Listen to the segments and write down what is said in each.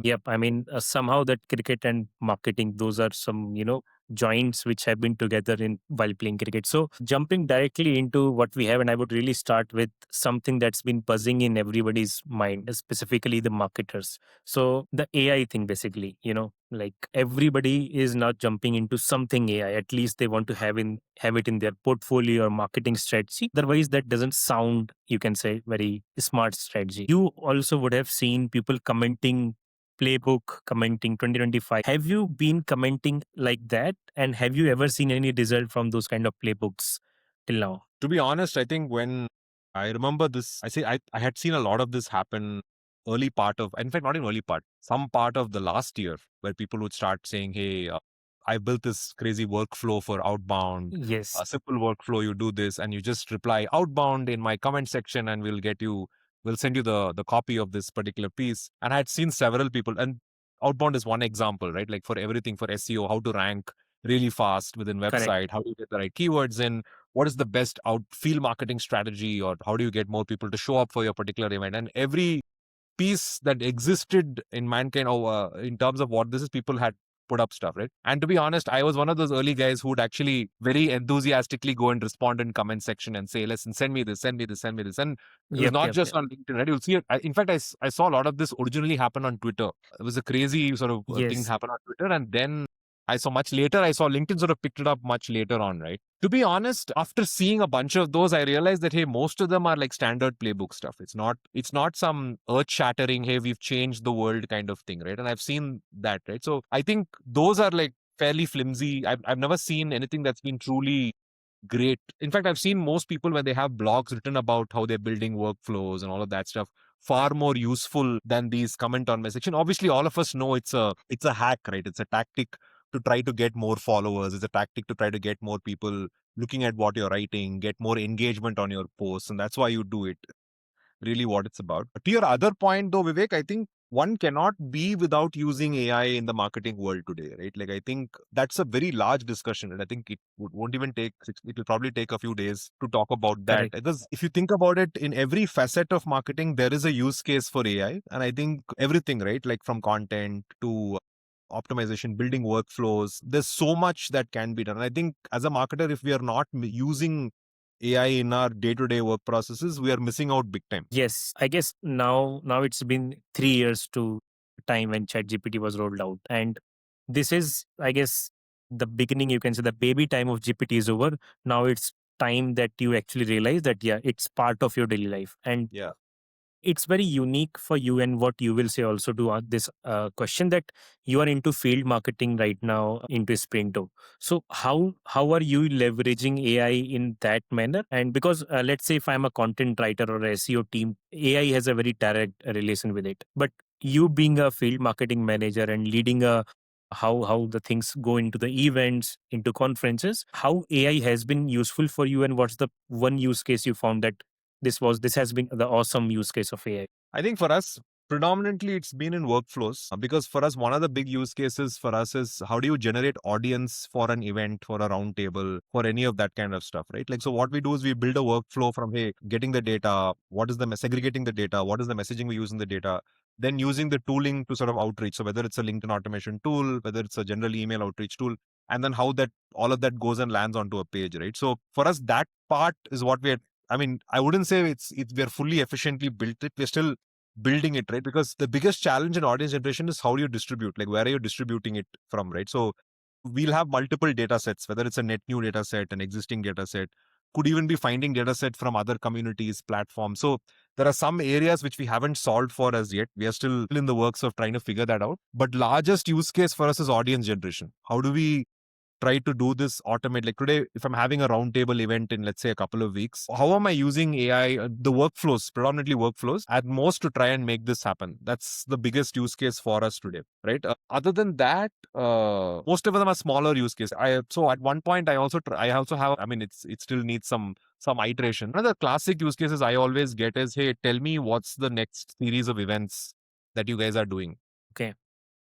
Yep. I mean, somehow that cricket and marketing, those are some, joints which have been together in while playing cricket. So jumping directly into what we have, and I would really start with something that's been buzzing in everybody's mind, specifically the marketers. So the AI thing, basically, like everybody is now jumping into something AI. At least they want to have it in their portfolio or marketing strategy. Otherwise, that doesn't sound, you can say, very smart strategy. You also would have seen people commenting playbook, commenting 2025. Have you been commenting like that? And have you ever seen any result from those kind of playbooks till now? To be honest, I think when I remember this, I had seen a lot of this happen early part of, in fact, not in early part, some part of the last year where people would start saying, hey, I built this crazy workflow for Outbound, Yes, a simple workflow. You do this and you just reply Outbound in my comment section and we'll send you the copy of this particular piece. And I had seen several people, and Outbound is one example, right? Like for everything for SEO, how to rank really fast within correct, website, how do you get the right keywords in, what is the best out field marketing strategy, or how do you get more people to show up for your particular event. And every piece that existed in mankind, or in terms of what this is, people had put up stuff, right? And to be honest, I was one of those early guys who would actually very enthusiastically go and respond in comment section and say, listen, send me this, send me this, send me this. And it was yep, not yep, just yep. on LinkedIn, right? You'll see it. In fact, I saw a lot of this originally happen on Twitter. It was a crazy sort of thing Yes, happen on Twitter, and then I saw LinkedIn sort of picked it up much later on, right? To be honest, after seeing a bunch of those, I realized that hey, most of them are like standard playbook stuff. It's not some earth-shattering, hey, we've changed the world kind of thing, right? And I've seen that, right? So I think those are like fairly flimsy. I've never seen anything that's been truly great. In fact, I've seen most people when they have blogs written about how they're building workflows and all of that stuff, far more useful than these comment on my section. Obviously, all of us know it's a hack, right? It's a tactic to try to get more followers. It's a tactic to try to get more people looking at what you're writing, get more engagement on your posts, and that's why you do it. Really what it's about. To your other point though, Vivek, I think one cannot be without using AI in the marketing world today, right? Like I think that's a very large discussion, and I think won't even take it will probably take a few days to talk about that. correct. Because if you think about it, in every facet of marketing, there is a use case for AI, and I think everything, right? Like from content to optimization, building workflows. There's so much that can be done. And I think as a marketer, if we are not using AI in our day-to-day work processes, we are missing out big time. Yes, I guess now it's been 3 years to time when ChatGPT was rolled out, and this is, I guess, the beginning. You can say the baby time of GPT is over. Now it's time that you actually realize that yeah, it's part of your daily life, and Yeah. it's very unique for you. And what you will say also to this question, that you are into field marketing right now, into Sprinto. So how are you leveraging AI in that manner? And because let's say if I'm a content writer or a SEO team, AI has a very direct relation with it, but you being a field marketing manager and leading a how the things go into the events, into conferences, how AI has been useful for you, and what's the one use case you found that this has been the awesome use case of AI. I think for us, predominantly it's been in workflows, because for us, one of the big use cases for us is how do you generate audience for an event, for a roundtable, for any of that kind of stuff, right? Like, so what we do is we build a workflow from, hey, getting the data, what is the segregating the data, what is the messaging we use in the data, then using the tooling to sort of outreach. So whether it's a LinkedIn automation tool, whether it's a general email outreach tool, and then how that all of that goes and lands onto a page, right? So for us, that part is what we are. I mean, I wouldn't say it's we're fully efficiently built it. We're still building it, right? Because the biggest challenge in audience generation is how do you distribute, like where are you distributing it from, right? So we'll have multiple data sets, whether it's a net new data set, an existing data set, could even be finding data set from other communities, platforms. So there are some areas which we haven't solved for as yet. We are still in the works of trying to figure that out. But largest use case for us is audience generation. How do we try to do this automate? Like today, if I'm having a roundtable event in, let's say, a couple of weeks, how am I using AI, the workflows, predominantly workflows, at most to try and make this happen? That's the biggest use case for us today, right? Other than that, most of them are smaller use case. So at one point, I also have. I mean, it still needs some iteration. One of the classic use cases I always get is, hey, tell me what's the next series of events that you guys are doing. Okay.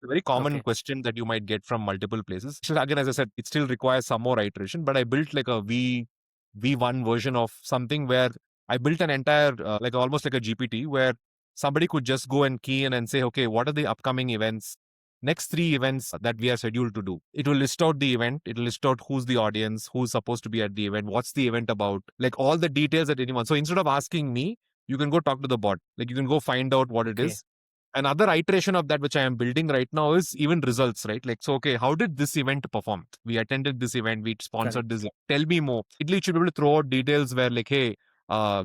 A very common Okay. question that you might get from multiple places. So again, as I said, it still requires some more iteration, but I built like a V1 version of something where I built an entire, like almost like a GPT where somebody could just go and key in and say, okay, what are the upcoming events? Next 3 events that we are scheduled to do. It will list out the event. It will list out who's the audience, who's supposed to be at the event, what's the event about, like all the details at anyone. So instead of asking me, you can go talk to the bot. Like you can go find out what it Okay, is. Another iteration of that which I am building right now is even results, right? Like, so okay, how did this event perform? We attended this event, we sponsored correct. this. Tell me more. It should be able to throw out details where like, hey,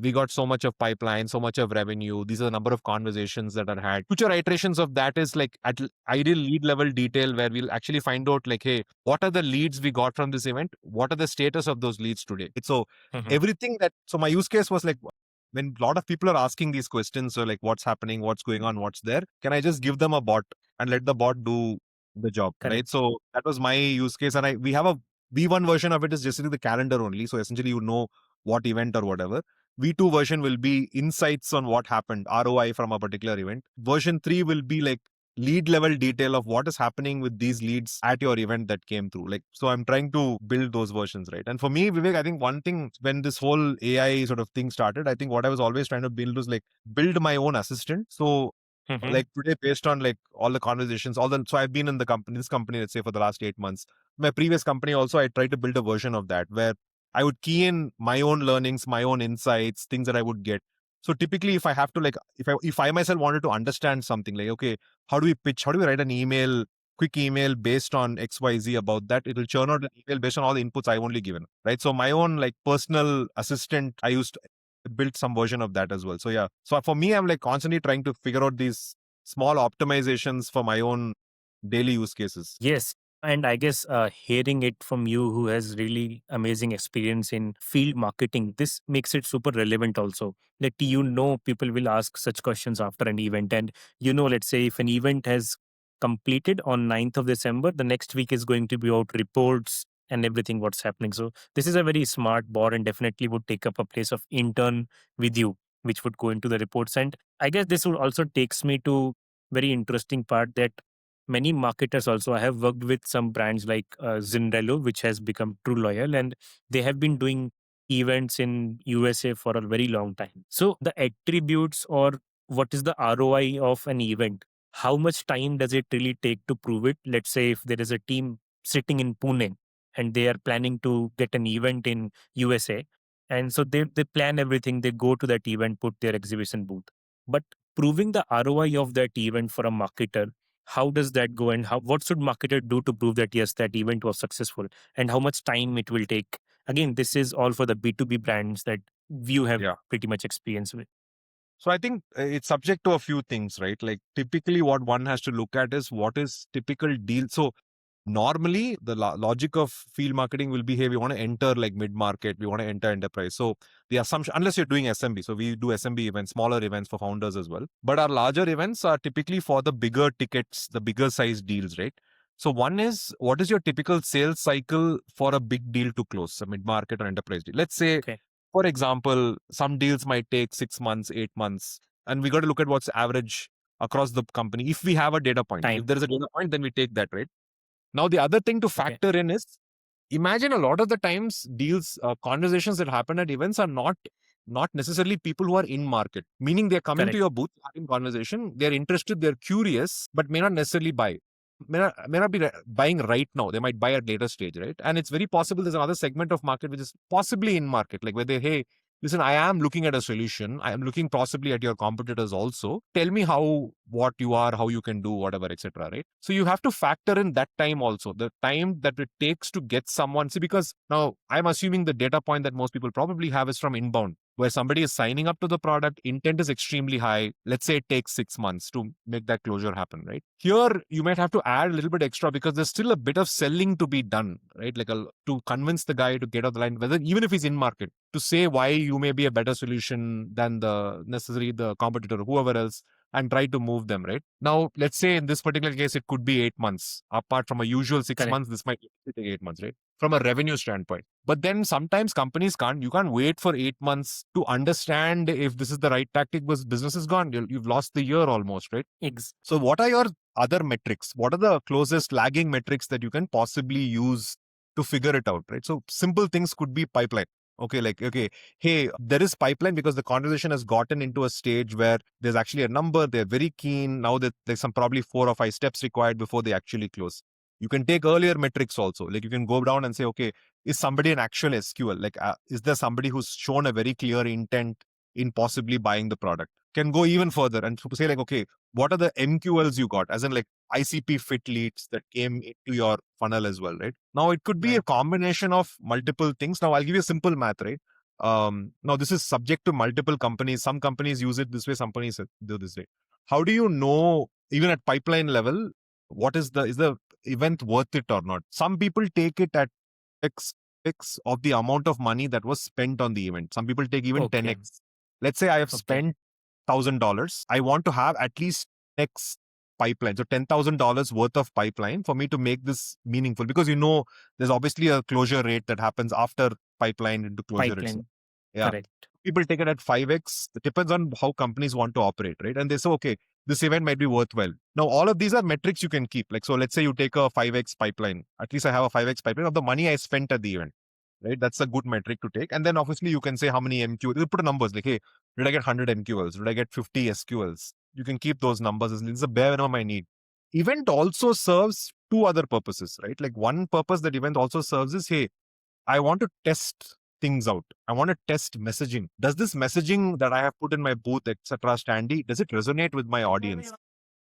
we got so much of pipeline, so much of revenue. These are the number of conversations that are had. Future iterations of that is like at ideal lead level detail where we'll actually find out like, hey, what are the leads we got from this event? What are the status of those leads today? So Mhm. everything that, so my use case was like, when a lot of people are asking these questions, so like what's happening, what's going on, what's there, can I just give them a bot and let the bot do the job, right? Correct. So that was my use case. And we have a V1 version of it is just the calendar only. So essentially, you know what event or whatever. V2 version will be insights on what happened, ROI from a particular event. Version 3 will be like lead level detail of what is happening with these leads at your event that came through. Like, so I'm trying to build those versions, right? And for me, Vivek, I think one thing when this whole AI sort of thing started, I think what I was always trying to build was like build my own assistant. So Mhm. like today, based on like all the conversations, so I've been in this company, let's say for the last 8 months. My previous company also, I tried to build a version of that where I would key in my own learnings, my own insights, things that I would get. So typically, if I have to like, if I myself wanted to understand something, like okay, how do we pitch? How do we write an email, quick email based on XYZ about that? It will churn out an email based on all the inputs I've only given, right? So my own like personal assistant, I used to build some version of that as well. So yeah, so for me, I'm like constantly trying to figure out these small optimizations for my own daily use cases. Yes. And I guess hearing it from you, who has really amazing experience in field marketing, this makes it super relevant also. That people will ask such questions after an event. And let's say if an event has completed on 9th of December, the next week is going to be out reports and everything what's happening. So this is a very smart bot and definitely would take up a place of intern with you, which would go into the reports. And I guess this would also takes me to very interesting part that many marketers also. I have worked with some brands like Zinrello, which has become True Loyal, and they have been doing events in USA for a very long time. So the attributes or what is the ROI of an event? How much time does it really take to prove it? Let's say if there is a team sitting in Pune and they are planning to get an event in USA, and so they plan everything, they go to that event, put their exhibition booth. But proving the ROI of that event for a marketer, how does that go, and how what should marketer do to prove that yes, that event was successful, and how much time it will take? Again, this is all for the B2B brands that you have Yeah. pretty much experience with. So I think it's subject to a few things, right? Like typically what one has to look at is what is typical deal. So normally the logic of field marketing will be, hey, we want to enter like mid market, we want to enter enterprise. So the assumption, unless you're doing SMB, so we do SMB events, smaller events for founders as well, but our larger events are typically for the bigger tickets, the bigger size deals, right? So one is, what is your typical sales cycle for a big deal to close, a mid market or enterprise deal? Let's say, Okay, for example, some deals might take 6 months, 8 months, and we got to look at what's average across the company. If we have a data point, if time. there is a data point, then we take that, right? Now, the other thing to Okay, factor in is, imagine a lot of the times deals, conversations that happen at events are not necessarily people who are in market, meaning they're coming to correct. your booth having conversation, they're interested, they're curious, but may not necessarily buy. May not be buying right now. They might buy at later stage, right? And it's very possible there's another segment of market which is possibly in market, like where they, hey, listen, I am looking at a solution. I am looking possibly at your competitors also. Tell me what you are, how you can do, whatever, etc. Right? So you have to factor in that time also, the time that it takes to get someone. See, because now I'm assuming the data point that most people probably have is from inbound, where somebody is signing up to the product, intent is extremely high. Let's say it takes 6 months to make that closure happen, right? Here, you might have to add a little bit extra because there's still a bit of selling to be done, right? Like to convince the guy to get off the line, whether even if he's in market, to say why you may be a better solution than the competitor or whoever else, and try to move them, right? Now, let's say in this particular case, it could be 8 months. Apart from a usual six Correct. months, this might take 8 months, right? From a revenue standpoint. But then sometimes companies you can't wait for 8 months to understand if this is the right tactic because business is gone. You've lost the year almost, right? Ex- So what are your other metrics? What are the closest lagging metrics that you can possibly use to figure it out, right? So simple things could be pipeline. Okay, like, okay, hey, there is pipeline because the conversation has gotten into a stage where there's actually a number, they're very keen. Now that there's some probably 4 or 5 steps required before they actually close. You can take earlier metrics also. Like you can go down and say, okay, is somebody an actual SQL? Like, is there somebody who's shown a very clear intent in possibly buying the product? Can go even further and say like, okay, what are the MQLs you got? As in like ICP fit leads that came into your funnel as well, right? Now it could be a Right. combination of multiple things. Now I'll give you a simple math, right? Now this is subject to multiple companies. Some companies use it this way, some companies do this way. How do you know, even at pipeline level, what is the event worth it or not? Some people take it at X of the amount of money that was spent on the event. Some people take even Okay. 10x. Let's say I have Okay. spent $1,000. I want to have at least X pipeline. So $10,000 worth of pipeline for me to make this meaningful, because there's obviously a closure rate that happens after pipeline into closure itself. Pipeline. Yeah. Correct. People take it at 5x. It depends on how companies want to operate, right? And they say, okay, this event might be worthwhile. Now, all of these are metrics you can keep. Like, so let's say you take a 5x pipeline. At least I have a 5x pipeline of the money I spent at the event, right? That's a good metric to take. And then obviously you can say how many MQ, you put numbers like, hey, did I get 100 MQLs? Did I get 50 SQLs? You can keep those numbers. It's a bare minimum I need. Event also serves two other purposes, right? Like one purpose that event also serves is, hey, I want to test things out. I want to test messaging. Does this messaging that I have put in my booth, etc., standy, does it resonate with my audience?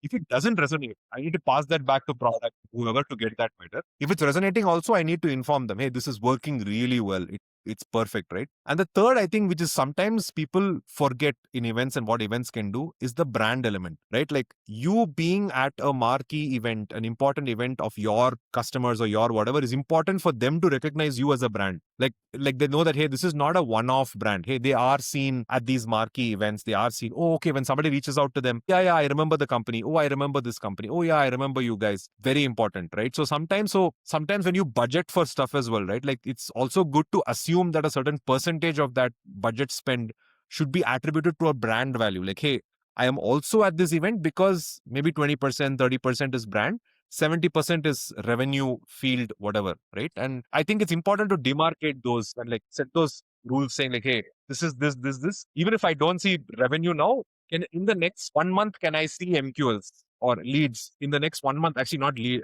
If it doesn't resonate, I need to pass that back to product, whoever, to get that better. If it's resonating also, I need to inform them, hey, this is working really well. It's perfect, right? And the third, I think, which is sometimes people forget in events and what events can do, is the brand element, right? Like you being at a marquee event, an important event of your customers or your whatever, is important for them to recognize you as a brand. Like they know that, hey, this is not a one-off brand. Hey, they are seen at these marquee events. They are seen. Oh, okay. When somebody reaches out to them, yeah, I remember the company. Oh, I remember this company. Oh, yeah, I remember you guys. Very important, right? So sometimes when you budget for stuff as well, right? Like it's also good to assume that a certain percentage of that budget spend should be attributed to a brand value. Like, hey, I am also at this event because maybe 20%, 30% is brand, 70% is revenue field, whatever, right? And I think it's important to demarcate those and like set those rules saying like, hey, this is this. Even if I don't see revenue now, in the next 1 month, can I see MQLs or leads in the next 1 month? Actually, not lead,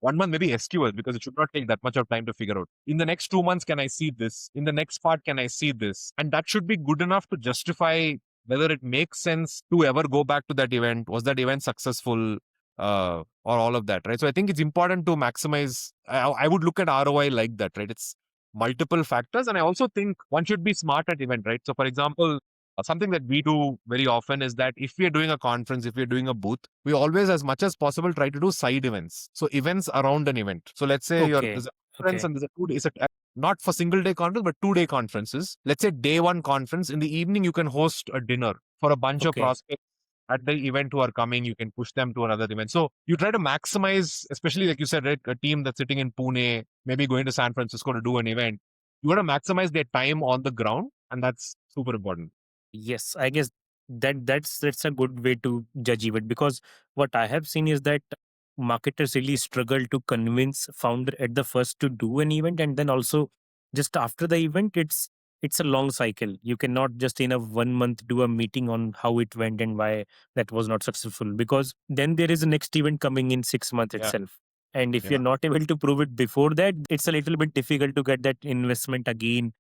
1 month, maybe SQL, because it should not take that much of time to figure out. In the next 2 months, can I see this? In the next part, can I see this? And that should be good enough to justify whether it makes sense to ever go back to that event. Was that event successful? Or all of that, right? So I think it's important to maximize. I would look at ROI like that, right? It's multiple factors, and I also think one should be smart at event, right? So, for example, something that we do very often is that if we are doing a conference, if we are doing a booth, we always, as much as possible, try to do side events. So events around an event. So let's say Okay. there's a conference Okay. and there's a 2 day, not for single day conference, but 2 day conferences. Let's say day one conference, in the evening, you can host a dinner for a bunch of Okay. prospects at the event who are coming. You can push them to another event. So you try to maximize, especially like you said, right, a team that's sitting in Pune, maybe going to San Francisco to do an event. You want to maximize their time on the ground, and that's super important. Yes, I guess that's a good way to judge it, because what I have seen is that marketers really struggle to convince founder at the first to do an event, and then also just after the event, it's a long cycle. You cannot just in a 1 month do a meeting on how it went and why that was not successful, because then there is a next event coming in 6 months Yeah. itself. And if Yeah. you're not able to prove it before that, it's a little bit difficult to get that investment again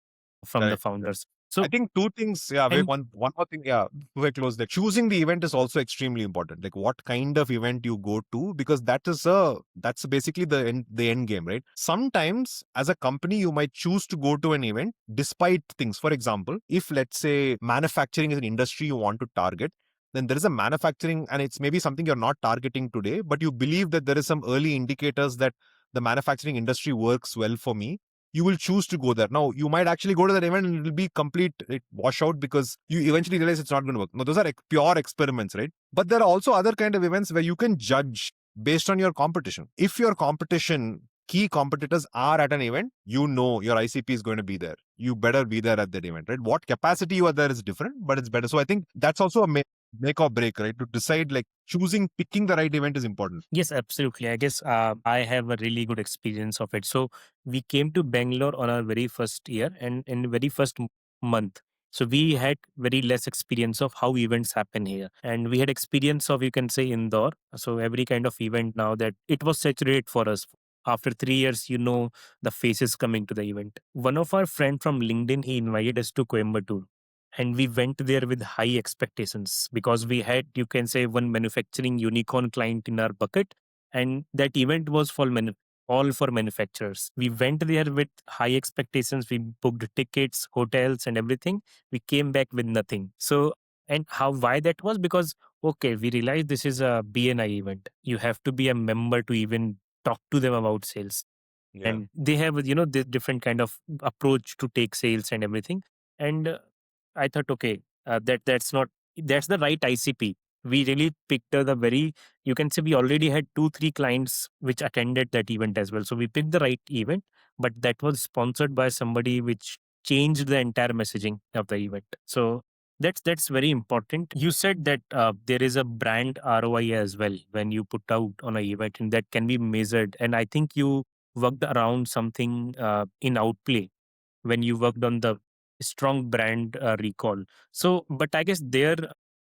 from the Correct. Correct. founders. I So, think two things. Yeah, Vivek, and one more thing. Yeah, before I close that. Choosing the event is also extremely important. Like what kind of event you go to, because that's basically the end game, right? Sometimes as a company, you might choose to go to an event despite things. For example, if let's say manufacturing is an industry you want to target, then there is a manufacturing, and it's maybe something you're not targeting today, but you believe that there is some early indicators that the manufacturing industry works well for me. You will choose to go there. Now, you might actually go to that event and it will be complete washout, because you eventually realize it's not going to work. Now, those are pure experiments, right? But there are also other kind of events where you can judge based on your competition. If your competition, key competitors are at an event, your ICP is going to be there. You better be there at that event, right? What capacity you are there is different, but it's better. So I think that's also a make or break, right? To decide, like picking the right event is important. Yes, absolutely. I guess I have a really good experience of it. So we came to Bangalore on our very first year and in very first month. So we had very less experience of how events happen here, and we had experience of, you can say, Indore. So every kind of event now that it was saturated for us. After 3 years, the faces coming to the event. One of our friend from LinkedIn, he invited us to Coimbatore, and we went there with high expectations because we had, you can say, one manufacturing unicorn client in our bucket, and that event was for all for manufacturers. We went there with high expectations. We booked tickets, hotels, and everything. We came back with nothing. So, and how why that was? Because okay, we realized this is a BNI event. You have to be a member to even talk to them about sales, Yeah. and they have, the different kind of approach to take sales and everything. And I thought, okay, that's the right ICP. We really picked the very, you can say, we already had 2 3 clients which attended that event as well. So we picked the right event, but that was sponsored by somebody which changed the entire messaging of the event. So that's very important. You said that there is a brand ROI as well when you put out on a event, and that can be measured. And I think you worked around something in Outplay when you worked on the strong brand recall. So, but I guess there,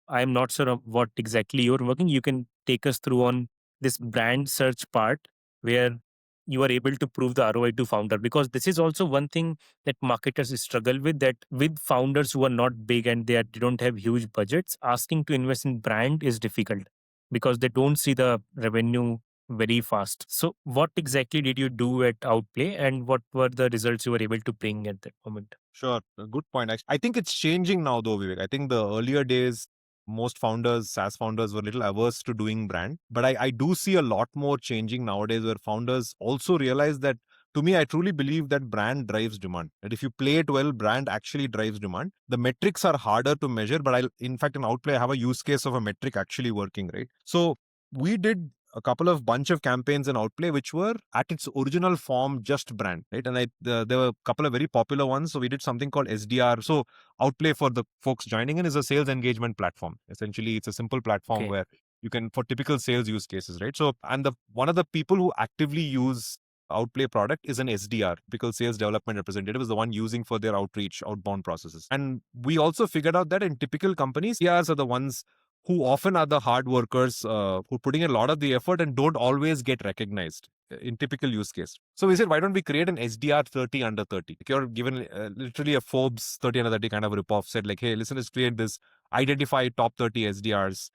I'm not sure of what exactly you're working. You can take us through on this brand search part where you are able to prove the ROI to founder, because this is also one thing that marketers struggle with, that with founders who are not big and they don't have huge budgets, asking to invest in brand is difficult because they don't see the revenue very fast. So, what exactly did you do at Outplay, and what were the results you were able to bring at that moment? Sure. A good point. I think it's changing now, though, Vivek. I think the earlier days, most founders, SaaS founders, were a little averse to doing brand. But I do see a lot more changing nowadays where founders also realize that, to me, I truly believe that brand drives demand. That if you play it well, brand actually drives demand. The metrics are harder to measure, but in fact, in Outplay, I have a use case of a metric actually working, right? So we did a couple of bunch of campaigns in Outplay which were at its original form just brand, right? And there were a couple of very popular ones. So we did something called SDR. So Outplay, for the folks joining in, is a sales engagement platform. Essentially, it's a simple platform Okay, where you can, for typical sales use cases, right? So, and the one of the people who actively use Outplay product is an SDR, because sales development representative is the one using for their outreach, outbound processes. And we also figured out that in typical companies, SDRs are the ones who often are the hard workers, who putting in a lot of the effort and don't always get recognized in typical use case. So we said, why don't we create an SDR 30 under 30? Like, you're given literally a Forbes 30 under 30 kind of ripoff, said like, hey, listen, let's create this, identify top 30 SDRs,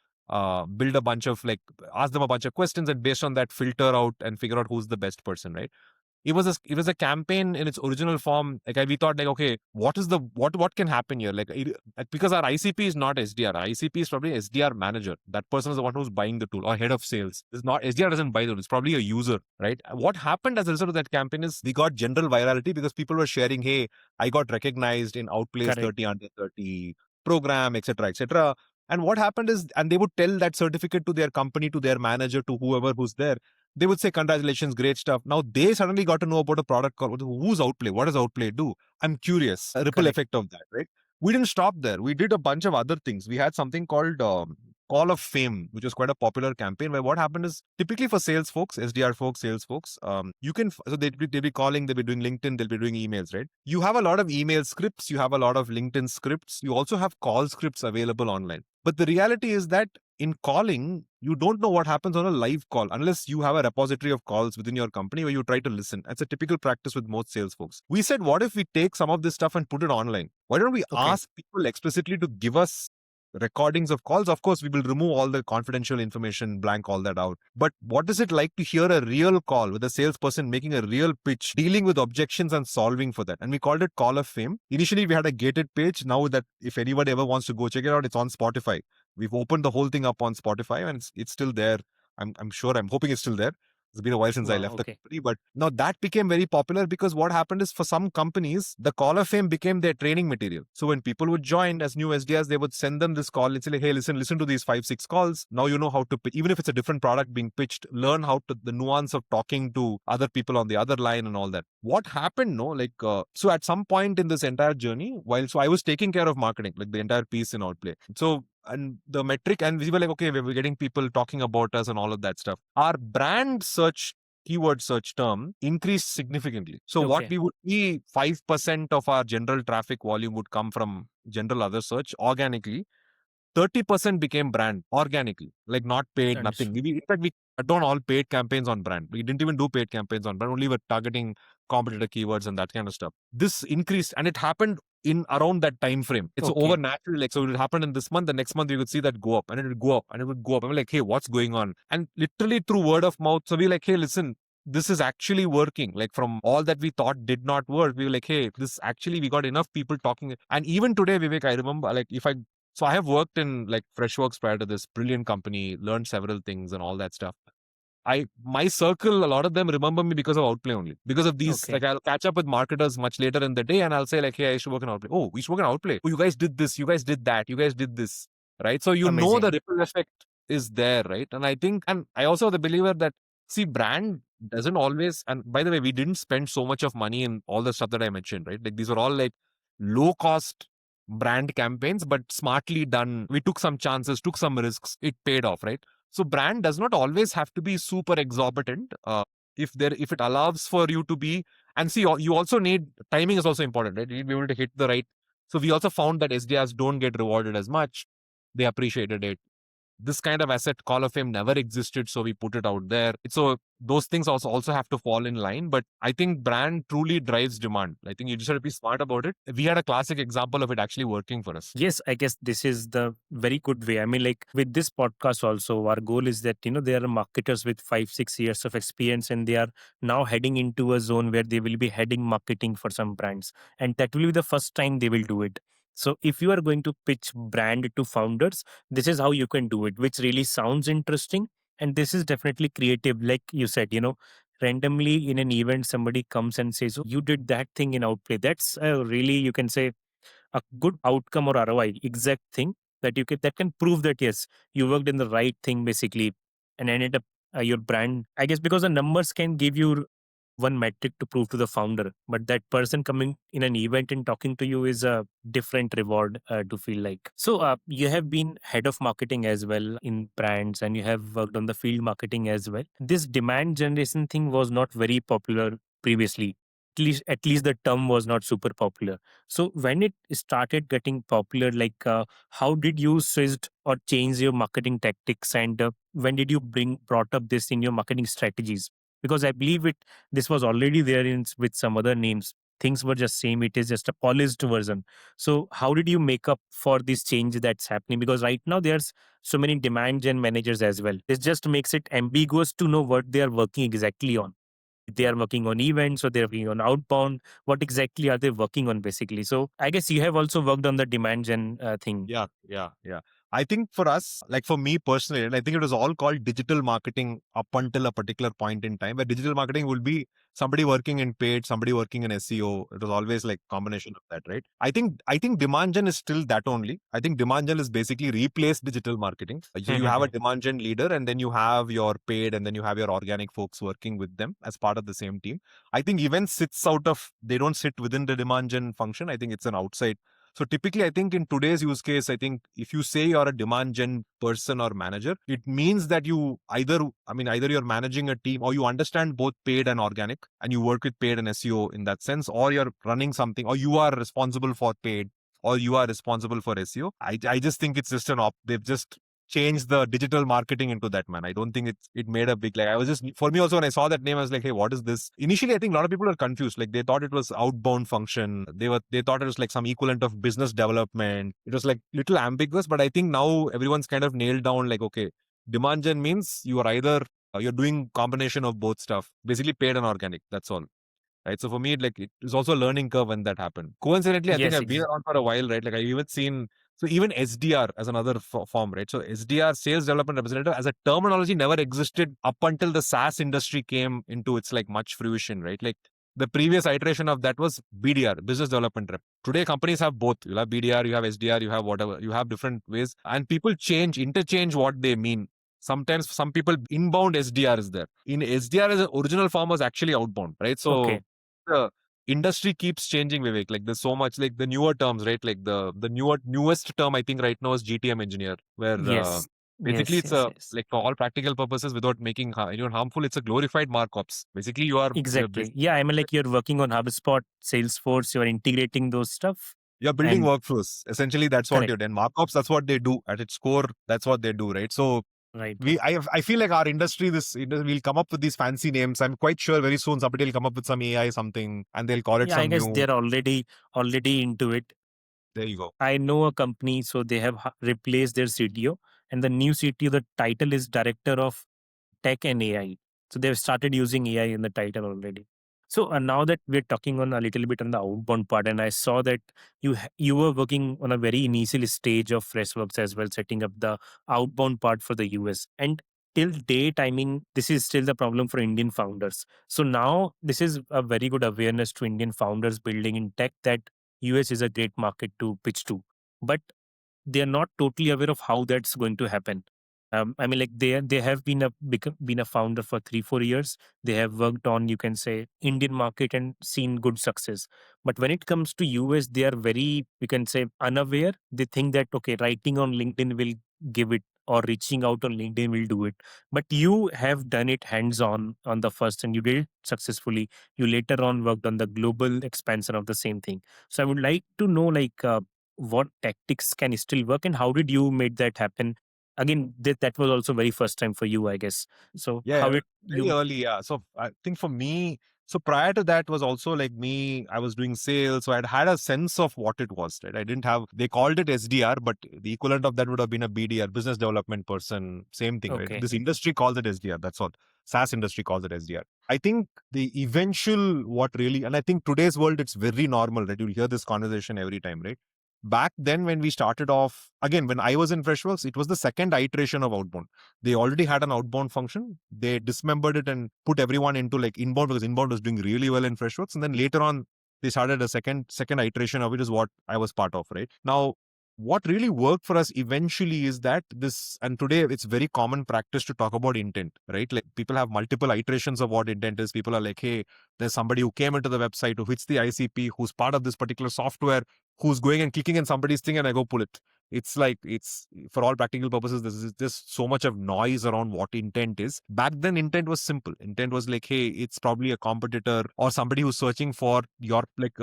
build a bunch of, like, ask them a bunch of questions, and based on that filter out and figure out who's the best person, right? It was a campaign in its original form. Like, we thought, like, okay, what can happen here? Because our ICP is not SDR. Our ICP is probably SDR manager. That person is the one who's buying the tool, or head of sales. It's not SDR, doesn't buy the tool. It's probably a user, right? What happened as a result of that campaign is we got general virality because people were sharing, hey, I got recognized in Outplays correct, 30 under 30 program, etc., etc. And what happened is, and they would tell that certificate to their company, to their manager, to whoever who's there. They would say, congratulations, great stuff. Now they suddenly got to know about a product called, who's Outplay? What does Outplay do? I'm curious. A ripple correct. effect of that, right? We didn't stop there. We did a bunch of other things. We had something called Call of Fame, which was quite a popular campaign, where what happened is, typically for sales folks, SDR folks, sales folks, you can, so they'll be calling, they'll be doing LinkedIn, they'll be doing emails, right? You have a lot of email scripts, you have a lot of LinkedIn scripts, you also have call scripts available online. But the reality is that in calling, you don't know what happens on a live call unless you have a repository of calls within your company where you try to listen. That's a typical practice with most sales folks. We said, what if we take some of this stuff and put it online? Why don't we Okay, ask people explicitly to give us recordings of calls? Of course, we will remove all the confidential information, blank all that out. But what is it like to hear a real call with a salesperson making a real pitch, dealing with objections and solving for that? And we called it Call of Fame. Initially, we had a gated page. Now that if anybody ever wants to go check it out, it's on Spotify. We've opened the whole thing up on Spotify, and it's still there. I'm sure, I'm hoping it's still there. It's been a while since I wow, left the okay, company, but now that became very popular because what happened is, for some companies, the Call of Fame became their training material. So when people would join as new SDRs, they would send them this call and say, like, hey, listen to these 5 6 calls. Now you know how to pitch. Even if it's a different product being pitched, learn how to, the nuance of talking to other people on the other line and all that. What happened, no, so at some point in this entire journey, so I was taking care of marketing, like the entire piece in Outplay. So and the metric, and we were like, okay, we're getting people talking about us and all of that stuff. Our brand search, keyword search term increased significantly. So what Okay. we would be 5% of our general traffic volume would come from general other search organically. 30% became brand organically, like not paid, nothing. Understood. In fact, we cut down all paid campaigns on brand. We didn't even do paid campaigns on brand, only were targeting competitor keywords and that kind of stuff. This increased, and it happened in around that time frame. It's over Okay. naturally. Like, so it would happen in this month, the next month we would see that go up, and it would go up, and it would go up. I'm like, hey, what's going on? And literally through word of mouth. So we're like, hey, listen, this is actually working. Like, from all that we thought did not work, we were like, hey, this actually, we got enough people talking. And even today, Vivek, I remember, like, if I so I have worked in like Freshworks prior to this brilliant company, learned several things and all that stuff. My circle, a lot of them remember me because of Outplay only. Because of these, Okay. like, I'll catch up with marketers much later in the day and I'll say, like, hey, I used to work in Outplay. Oh, we should work in Outplay. Oh, you guys did this, you guys did that, you guys did this. Right. So you know the Amazing. ripple effect is there, right? And I think, and I also the believer that, see, brand doesn't always, and by the way, we didn't spend so much of money in all the stuff that I mentioned, right? Like, these were all like low cost brand campaigns, but smartly done. We took some chances, took some risks. It paid off, right? So brand does not always have to be super exorbitant. If it allows for you to be, and see, you also need, timing is also important, right? You need to be able to hit the right. So we also found that SDRs don't get rewarded as much. They appreciated it. This kind of asset, Call of Fame, never existed, so we put it out there. So those things also have to fall in line. But I think brand truly drives demand. I think you just have to be smart about it. We had a classic example of it actually working for us. Yes, I guess this is the very good way. I mean, like with this podcast, also, our goal is that, there are marketers with 5, 6 years of experience, and they are now heading into a zone where they will be heading marketing for some brands. And that will be the first time they will do it. So, if you are going to pitch brand to founders, this is how you can do it, which really sounds interesting. And this is definitely creative. Like you said, randomly in an event, somebody comes and says, "Oh, you did that thing in Outplay." That's really, you can say, a good outcome or ROI, exact thing that can prove that yes, you worked in the right thing basically, and ended up your brand. I guess because the numbers can give you one metric to prove to the founder, but that person coming in an event and talking to you is a different reward to feel like. So you have been head of marketing as well in brands, and you have worked on the field marketing as well. This demand generation thing was not very popular previously. At least the term was not super popular. So when it started getting popular, like how did you switch or change your marketing tactics, and when did you brought up this in your marketing strategies? Because I believe this was already there with some other names. Things were just same. It is just a polished version. So how did you make up for this change that's happening? Because right now there's so many demand gen managers as well. This just makes it ambiguous to know what they are working exactly on. They are working on events or they're working on outbound. What exactly are they working on basically? So I guess you have also worked on the demand gen thing. Yeah, yeah, yeah. I think for us, like for me personally, and I think it was all called digital marketing up until a particular point in time, where digital marketing will be somebody working in paid, somebody working in SEO. It was always like combination of that, right? I think demand gen is still that only. I think demand gen is basically replaced digital marketing. So you have a demand gen leader, and then you have your paid, and then you have your organic folks working with them as part of the same team. I think events sits out of, they don't sit within the demand gen function. I think it's an outside. So typically, I think in today's use case, I think if you say you're a demand gen person or manager, it means that you either you're managing a team, or you understand both paid and organic, and you work with paid and SEO in that sense, or you're running something, or you are responsible for paid, or you are responsible for SEO. I just think it's just they've just changed the digital marketing into that, man. I don't think it made a big, like, I was just, for me also, when I saw that name, I was like, hey, what is this? Initially, I think a lot of people are confused. Like, they thought it was outbound function. They thought it was like some equivalent of business development. It was like little ambiguous, but I think now everyone's kind of nailed down, like, okay, demand gen means you are either you're doing combination of both stuff, basically paid and organic. That's all. Right. So for me, like, it was also a learning curve when that happened. Coincidentally, I think Yes, I've been around for a while, right? Like, I've even seen, so even SDR as another form, right? So SDR, sales development representative, as a terminology never existed up until the SaaS industry came into its like much fruition, right? Like, the previous iteration of that was BDR, business development rep. Today, companies have both. You have BDR, you have SDR, you have whatever, you have different ways, and people interchange what they mean. Sometimes some people inbound SDR is there. In SDR, as an original form was actually outbound, right? okay. So industry keeps changing, Vivek. Like there's so much, like the newer terms, right? Like the newest term I think right now is GTM engineer, where Yes. basically Yes. it's Yes. a, Yes. like for all practical purposes, without making anyone harmful, it's a glorified markups. Basically, you are Exactly. Yeah. I mean, like you're working on HubSpot, Salesforce, you're integrating those stuff. you're building And workflows. Essentially, that's what correct. you're doing. Markups, that's what they do at its core. That's what they do, right? So Right. we, I feel like our industry, we'll come up with these fancy names. I'm quite sure very soon somebody will come up with some AI something and they'll call it Yeah. I some guess new. they're already into it. There you go. I know a company, so they have replaced their CTO, and the new CTO, the title is Director of Tech and AI. So they've started using AI in the title already. So now that we're talking on a little bit on the outbound part, and I saw that you were working on a very initial stage of Freshworks as well, setting up the outbound part for the US. And till date, I mean, this is still the problem for Indian founders. So now this is a very good awareness to Indian founders building in tech that US is a great market to pitch to. But they are not totally aware of how that's going to happen. I mean, like they have been a founder for 3-4 years. They have worked on, you can say, Indian market and seen good success. But when it comes to US, they are very, you can say, unaware. They think that okay, writing on LinkedIn will give it, or reaching out on LinkedIn will do it. But you have done it hands on the first, and you did it successfully. You later on worked on the global expansion of the same thing. So I would like to know, like, what tactics can still work, and how did you make that happen? Again, that was also very first time for you, I guess. So Yeah, how did very you? early. Yeah. So I think for me, so prior to that was also like me, I was doing sales. So I'd had a sense of what it was, right? I didn't have, they called it SDR, but the equivalent of that would have been a BDR, business development person, same thing, right? Okay. This industry calls it SDR. That's what SaaS industry calls it SDR. I think the eventual, what really, and I think today's world, it's very normal, right? You'll hear this conversation every time, right? Back then, when we started off, again, when I was in Freshworks, it was the second iteration of Outbound. They already had an outbound function. They dismembered it and put everyone into like inbound, because inbound was doing really well in Freshworks. And then later on, they started a second iteration of it, is what I was part of, right? Now, what really worked for us eventually is that this, and today it's very common practice to talk about intent, right? Like people have multiple iterations of what intent is. People are like, hey, there's somebody who came into the website, who hits the ICP, who's part of this particular software, who's going and clicking in somebody's thing, and I go pull it. It's like, it's, for all practical purposes, this is just so much of noise around what intent is. Back then, intent was simple. Intent was like, hey, it's probably a competitor or somebody who's searching for your, like,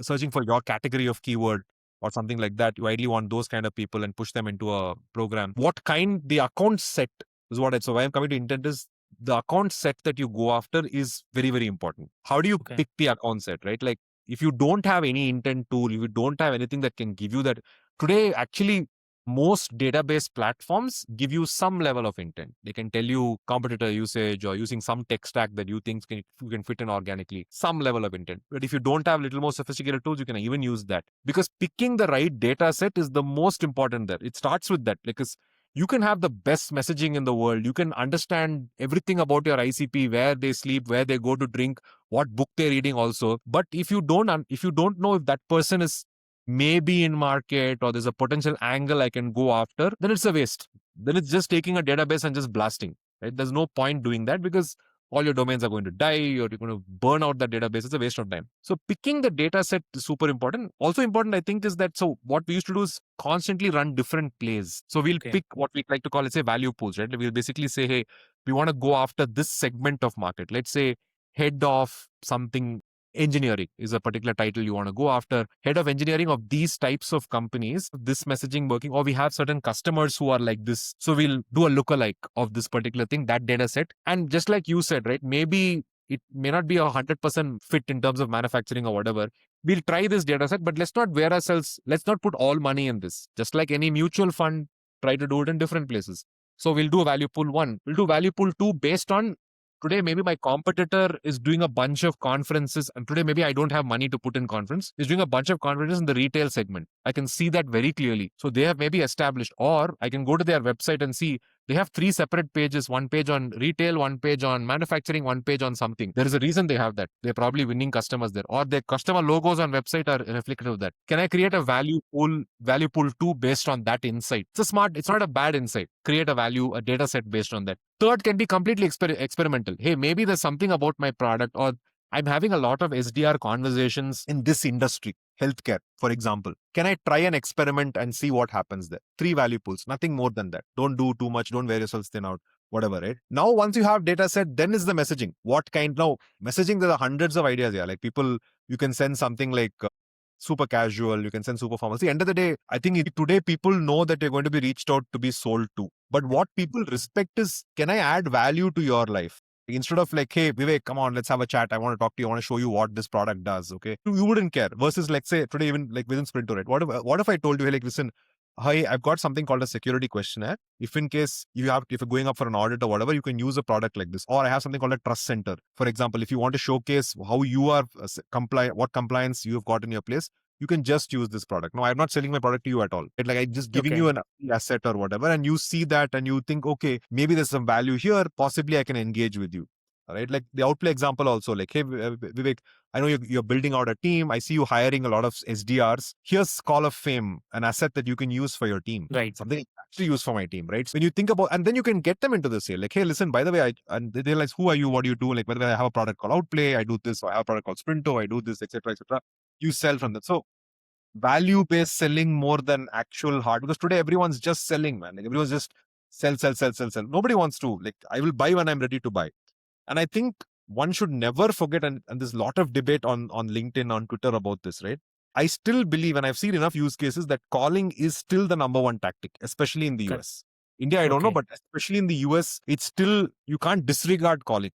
searching for your category of keyword or something like that. You ideally want those kind of people and push them into a program. What kind, the account set is what I, so why I'm coming to intent is the account set that you go after is very, very important. How do you Okay. pick the account set, right? Like, if you don't have any intent tool, if you don't have anything that can give you that, today, actually, most database platforms give you some level of intent. They can tell you competitor usage or using some tech stack that you think you can fit in organically, some level of intent. But if you don't have little more sophisticated tools, you can even use that. Because picking the right data set is the most important there. It starts with that, because you can have the best messaging in the world. You can understand everything about your ICP, where they sleep, where they go to drink, what book they're reading also. But if you don't know if that person is maybe in market or there's a potential angle I can go after, then it's a waste. Then it's just taking a database and just blasting, right? There's no point doing that, because all your domains are going to die, or you're going to burn out that database. It's a waste of time. So picking the data set is super important. Also important, I think, is that, so what we used to do is constantly run different plays. So we'll Okay. pick what we like to call, let's say, value pools, right? We'll basically say, hey, we want to go after this segment of market. Let's say head of something, engineering is a particular title you want to go after, head of engineering of these types of companies, this messaging working, or we have certain customers who are like this, so we'll do a lookalike of this particular thing, that data set. And just like you said, right, maybe it may not be 100% fit in terms of manufacturing or whatever. We'll try this data set, but let's not wear ourselves, let's not put all money in this. Just like any mutual fund, try to do it in different places. So we'll do a value pool 1, we'll do value pool 2 based on, today maybe my competitor is doing a bunch of conferences, and today maybe I don't have money to put in conference, is doing a bunch of conferences in the retail segment. I can see that very clearly. So they have maybe established, or I can go to their website and see they have 3 separate pages, one page on retail, one page on manufacturing, one page on something. There is a reason they have that. They're probably winning customers there, or their customer logos on website are reflective of that. Can I create a value pool 2 based on that insight? It's not a bad insight. Create a data set based on that. Third can be completely experimental. Hey, maybe there's something about my product, or I'm having a lot of SDR conversations in this industry, healthcare, for example. Can I try an experiment and see what happens there? 3 value pools, nothing more than that. Don't do too much, don't wear yourselves thin out, whatever, right? Now, once you have data set, then is the messaging. What kind? Now, messaging, there are hundreds of ideas here. Like people, you can send something like super casual, you can send super formal. See, end of the day, I think today people know that you're going to be reached out to be sold to. But what people respect is, can I add value to your life? Instead of like, hey, Vivek, come on, let's have a chat. I want to talk to you. I want to show you what this product does. Okay. You wouldn't care. Versus, like, say, today, even like within Sprinto, right? What if I told you, hey, like, listen, hi, I've got something called a security questionnaire. If in case if you're going up for an audit or whatever, you can use a product like this. Or I have something called a trust center. For example, if you want to showcase how you are compliant, what compliance you have got in your place, you can just use this product. No, I'm not selling my product to you at all. Like, I'm just giving you Okay. an asset or whatever, and you see that and you think, okay, maybe there's some value here. Possibly I can engage with you. All right. Like the outplay example also, like, hey, Vivek, I know you're building out a team. I see you hiring a lot of SDRs. Here's Call of Fame, an asset that you can use for your team. Right. Something I actually use for my team, right? So when you think about, and then you can get them into the sale. Like, hey, listen, by the way, and they realize, who are you? What do you do? Like, by the way, I have a product called Outplay. I do this. Or I have a product called Sprinto. I do this, etc., etc. You sell from that. So value-based selling more than actual hard, because today everyone's just selling, man. Like everyone's just sell, sell, sell, sell, sell. Nobody wants to, like, I will buy when I'm ready to buy. And I think one should never forget, and there's a lot of debate on LinkedIn, on Twitter about this, right? I still believe, and I've seen enough use cases, that calling is still the number one tactic, especially in the Correct. US. India, I don't know, Okay. but especially in the US, it's still, you can't disregard calling.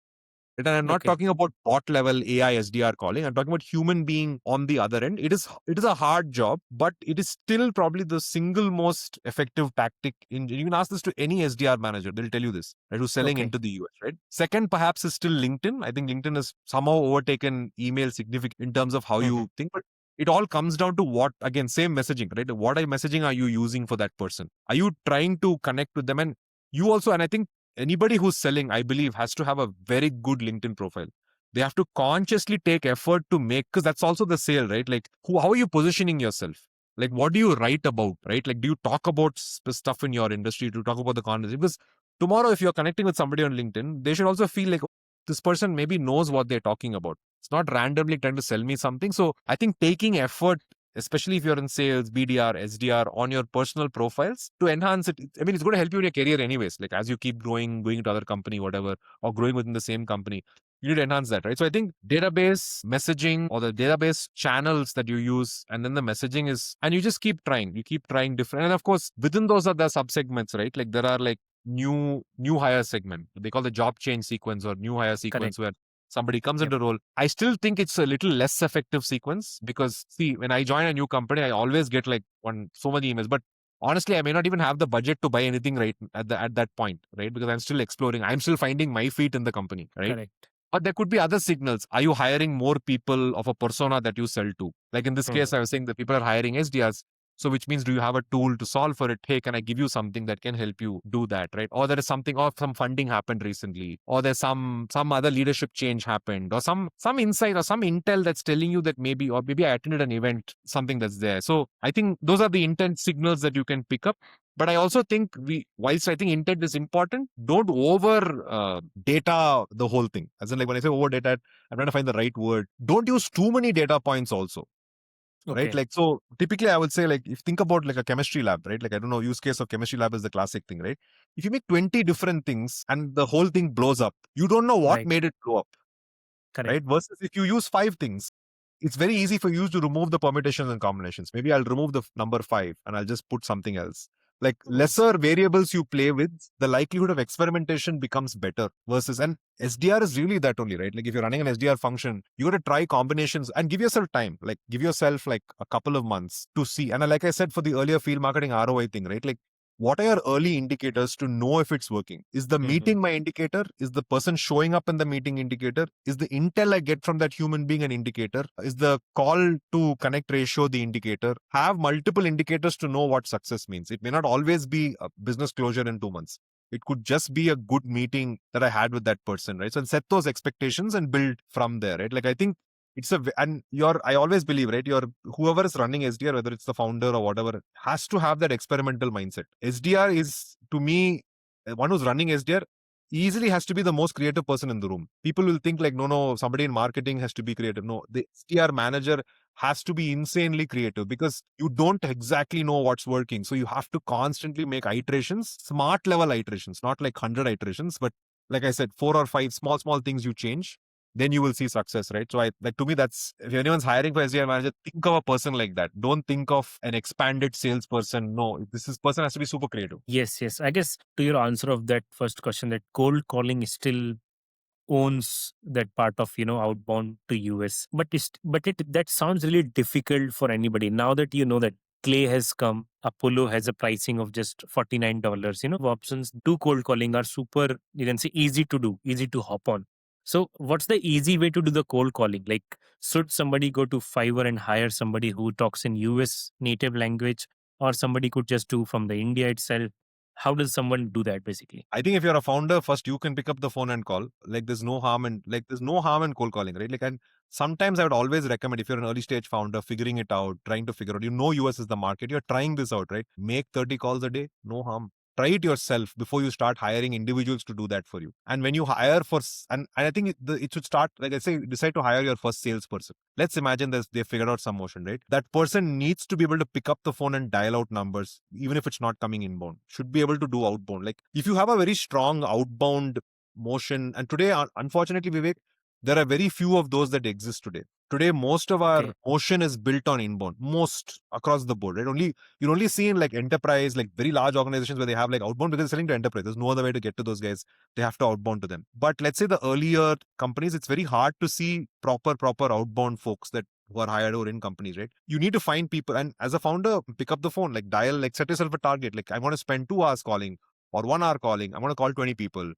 And I'm not Okay. talking about bot level AI SDR calling. I'm talking about human being on the other end. It is a hard job, but it is still probably the single most effective tactic. You can ask this to any SDR manager; they'll tell you this, right? Who's selling Okay. into the US, right? Second, perhaps, is still LinkedIn. I think LinkedIn has somehow overtaken email significantly in terms of how Hmm. you think, but it all comes down to what, again, same messaging, right? What messaging are you using for that person? Are you trying to connect with them? And you also, and I think anybody who's selling, I believe, has to have a very good LinkedIn profile. They have to consciously take effort to make, because that's also the sale, right? Like, how are you positioning yourself? Like, what do you write about, right? Like, do you talk about stuff in your industry? Do you talk about the conversation? Because tomorrow, if you're connecting with somebody on LinkedIn, they should also feel like, "Oh, this person maybe knows what they're talking about. It's not randomly trying to sell me something." So I think taking effort, especially if you're in sales, BDR, SDR, on your personal profiles to enhance it. I mean, it's going to help you in your career anyways. Like, as you keep growing, going to other company, whatever, or growing within the same company, you need to enhance that, right? So I think database messaging, or the database channels that you use, and then the messaging is, and you just keep trying. You keep trying different. And of course, within those are the subsegments, right? Like there are like new hire segment. They call the job change sequence or new hire Correct. sequence, where somebody comes Yep. into role. I still think it's a little less effective sequence, because see, when I join a new company, I always get like so many emails. But honestly, I may not even have the budget to buy anything right at that point, right? Because I'm still exploring. I'm still finding my feet in the company, right? Correct. But there could be other signals. Are you hiring more people of a persona that you sell to? Like in this case, Hmm. I was saying that people are hiring SDRs. So which means, do you have a tool to solve for it? Hey, can I give you something that can help you do that, right? Or there is something, or some funding happened recently, or there's some other leadership change happened, or some insight or some intel that's telling you that maybe I attended an event, something that's there. So I think those are the intent signals that you can pick up. But I also think, whilst I think intent is important, don't over data the whole thing. As in, like, when I say over data, I'm trying to find the right word. Don't use too many data points also, right? Okay. Like, so typically I would say, like, if you think about like a chemistry lab, right? Like, I don't know, use case of chemistry lab is the classic thing, right? If you make 20 different things and the whole thing blows up, you don't know what Right. made it blow up, Correct. right? Versus if you use 5 things, it's very easy for you to remove the permutations and combinations. Maybe I'll remove the number 5 and I'll just put something else. Like, Hmm. lesser variables you play with, the likelihood of experimentation becomes better. Versus, and SDR is really that only, right? Like, if you're running an SDR function, you got to try combinations and give yourself time. Like, give yourself like a couple of months to see. And like I said, for the earlier field marketing ROI thing, right? Like, what are your early indicators to know if it's working? Is the Hmm. meeting my indicator? Is the person showing up in the meeting indicator? Is the intel I get from that human being an indicator? Is the call to connect ratio the indicator? Have multiple indicators to know what success means. It may not always be a business closure in 2 months. It could just be a good meeting that I had with that person, right? So set those expectations and build from there, right? Like, I think and I always believe, right? Whoever is running SDR, whether it's the founder or whatever, has to have that experimental mindset. SDR is, to me, one who's running SDR, easily has to be the most creative person in the room. People will think like, no, no, somebody in marketing has to be creative. No, the SDR manager has to be insanely creative because you don't exactly know what's working. So you have to constantly make iterations, smart level iterations, not like 100 iterations, but like I said, 4 or 5 small things you change, then you will see success, right? So I like, to me, that's, if anyone's hiring for SDR manager, think of a person like that. Don't think of an expanded salesperson. No, this person has to be super creative. Yes, yes. I guess to your answer of that first question, that cold calling is still owns that part of outbound to US. But it that sounds really difficult for anybody. Now that you know that Clay has come, Apollo has a pricing of just $49. Options do cold calling are super, you can say, easy to do, easy to hop on. So what's the easy way to do the cold calling? Like, should somebody go to Fiverr and hire somebody who talks in US native language, or somebody could just do from the India itself? How does someone do that basically? I think if you're a founder, first you can pick up the phone and call. Like there's no harm in cold calling, right? Like, and sometimes I would always recommend, if you're an early stage founder, figuring it out, trying to figure out, US is the market, you're trying this out, right? Make 30 calls a day, no harm. Try it yourself before you start hiring individuals to do that for you. And when you hire and I think it should start, like I say, decide to hire your first salesperson. Let's imagine that they figured out some motion, right? That person needs to be able to pick up the phone and dial out numbers, even if it's not coming inbound. Should be able to do outbound. Like, if you have a very strong outbound motion, and today, unfortunately, Vivek, there are very few of those that exist today. Today, most of our Okay. motion is built on inbound, most across the board, right? You're only seeing like enterprise, like very large organizations where they have like outbound because they're selling to enterprise. There's no other way to get to those guys. They have to outbound to them. But let's say the earlier companies, it's very hard to see proper outbound folks that who are hired or in companies, right? You need to find people. And as a founder, pick up the phone, like dial, like set yourself a target. Like, I want to spend 2 hours calling or 1 hour calling. I want to call 20 people.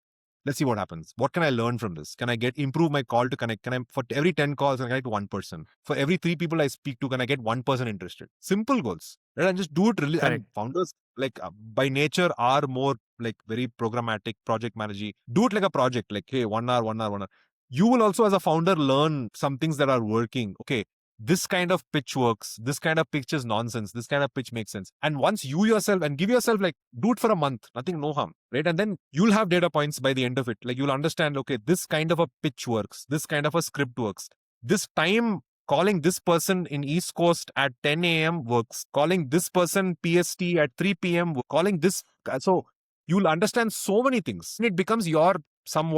Let's see what happens. What can I learn from this? Can I improve my call to connect? Can I, for every 10 calls, can I connect one person? For every 3 people I speak to, can I get one person interested? Simple goals, right? And just do it really. Correct. And founders, like, by nature, are more like very programmatic, project managing. Do it like a project, like, hey, 1 hour, 1 hour, 1 hour. You will also, as a founder, learn some things that are working. Okay, this kind of pitch works, this kind of pitch is nonsense, this kind of pitch makes sense. And once you yourself, and give yourself, like, do it for a month, nothing, no harm, right? And then you'll have data points by the end of it. Like, you'll understand, okay, this kind of a pitch works, this kind of a script works, this time calling this person in East Coast at 10 a.m. works, calling this person PST at 3 p.m. calling this. So you'll understand so many things. It becomes your some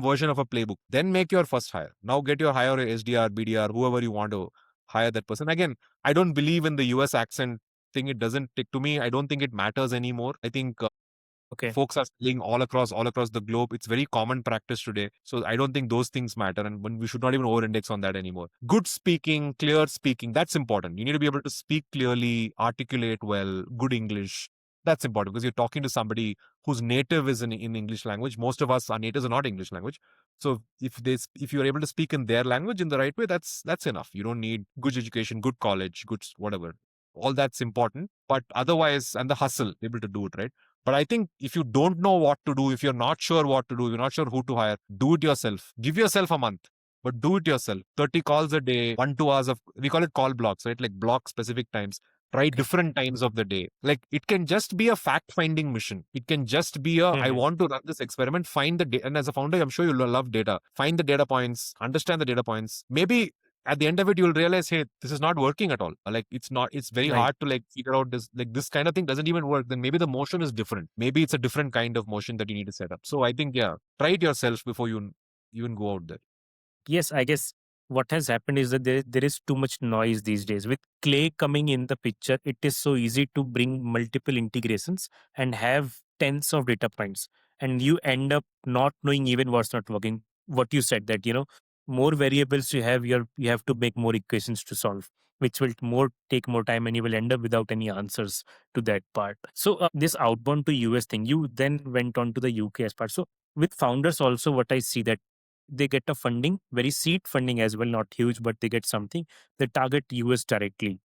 version of a playbook. Then make your first hire. Now get your hire SDR, BDR, whoever you want to hire that person. Again, I don't believe in the US accent thing. It doesn't take to me. I don't think it matters anymore. I think Okay. folks are selling all across the globe. It's very common practice today. So I don't think those things matter. And when we should not even over index on that anymore. Good speaking, clear speaking, that's important. You need to be able to speak clearly, articulate well, good English. That's important because you're talking to somebody whose native is in English language. Most of us, our natives are not English language. So if you're able to speak in their language in the right way, that's enough. You don't need good education, good college, good whatever. All that's important. But otherwise, and the hustle, able to do it, right? But I think if you don't know what to do, if you're not sure what to do, you're not sure who to hire, do it yourself. Give yourself a month, but do it yourself. 30 calls a day, 1 2 hours of, we call it call blocks, right? Like block specific times. Try Okay. different times of the day. Like, it can just be a fact finding mission. It can just be I Mhm. want to run this experiment, find the data. And as a founder, I'm sure you'll love data. Find the data points, understand the data points. Maybe at the end of it, you'll realize, hey, this is not working at all. Like, it's very Right. hard to like figure out this, like this kind of thing doesn't even work. Then maybe the motion is different. Maybe it's a different kind of motion that you need to set up. So I think, yeah, try it yourself before you even go out there. Yes, I guess what has happened is that there is too much noise these days. With Clay coming in the picture, it is so easy to bring multiple integrations and have tens of data points. And you end up not knowing even what's not working. What you said, that more variables you have, you have to make more equations to solve, which will more take more time, and you will end up without any answers to that part. So this outbound to US thing, you then went on to the UK as part. So with founders also, what I see that they get a funding, very seed funding as well, not huge, but they get something. They target US directly.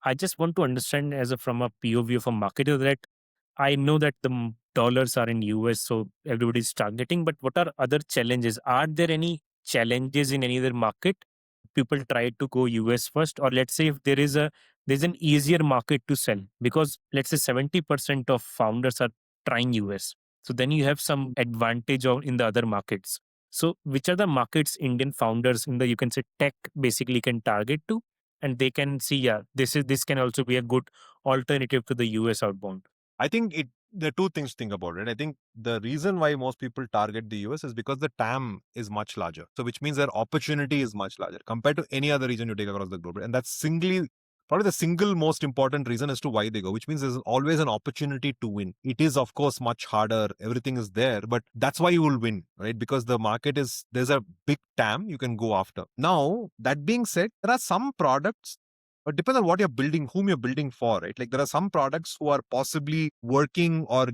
I just want to understand, as a from a POV of a marketer, that I know that the dollars are in US, so everybody's targeting. But what are other challenges? Are there any challenges in any other market? People try to go US first, or let's say if there's an easier market to sell, because let's say 70% of founders are trying US. So then you have some advantage in the other markets. So which are the markets Indian founders in the, you can say, tech basically can target to, and they can see, yeah, this can also be a good alternative to the US outbound. I think there are two things to think about it. I think the reason why most people target the US is because the TAM is much larger. So which means their opportunity is much larger compared to any other region you take across the globe. And that's probably the single most important reason as to why they go, which means there's always an opportunity to win. It is, of course, much harder. Everything is there, but that's why you will win, right? Because the market there's a big TAM you can go after. Now, that being said, there are some products, but depends on what you're building, whom you're building for, right? Like there are some products who are possibly working or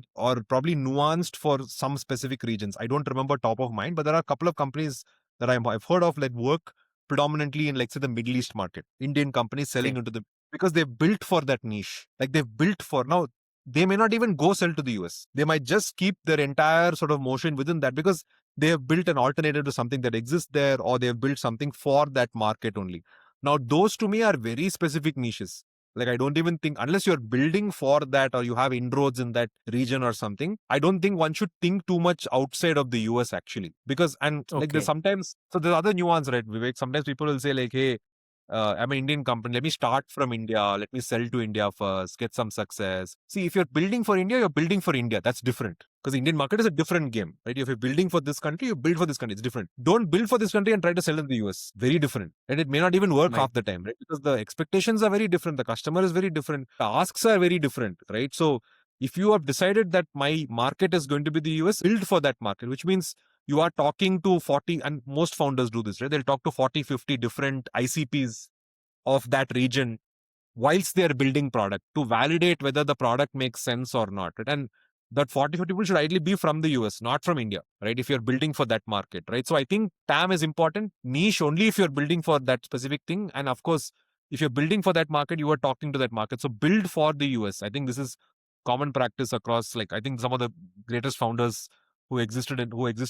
probably nuanced for some specific regions. I don't remember top of mind, but there are a couple of companies that I've heard of like work predominantly in, like, say, the Middle East market. Indian companies selling Okay. into the, because they've built for that niche. Like they've built for now. They may not even go sell to the US. They might just keep their entire sort of motion within that because they have built an alternative to something that exists there, or they have built something for that market only. Now, those to me are very specific niches. Like, I don't even think, unless you're building for that or you have inroads in that region or something, I don't think one should think too much outside of the US actually. Because, and like, there's Okay. sometimes, so there's other nuance, right, Vivek? Sometimes people will say, like, hey, I'm an Indian company. Let me start from India. Let me sell to India first, get some success. See, if you're building for India, you're building for India. That's different. Because the Indian market is a different game, right? If you're building for this country, you build for this country. It's different. Don't build for this country and try to sell in the US. Very different. And it may not even work Right. half the time, right? Because the expectations are very different. The customer is very different. The asks are very different, right? So if you have decided that my market is going to be the US, build for that market, which means you are talking to 40, and most founders do this, right? They'll talk to 40, 50 different ICPs of that region whilst they are building product to validate whether the product makes sense or not. Right? And that 40 50 people should ideally be from the US, not from India, right? If you're building for that market, right? So I think TAM is important, niche only if you're building for that specific thing. And of course, if you're building for that market, you are talking to that market. So build for the US. I think this is common practice across, like, I think some of the greatest founders who exist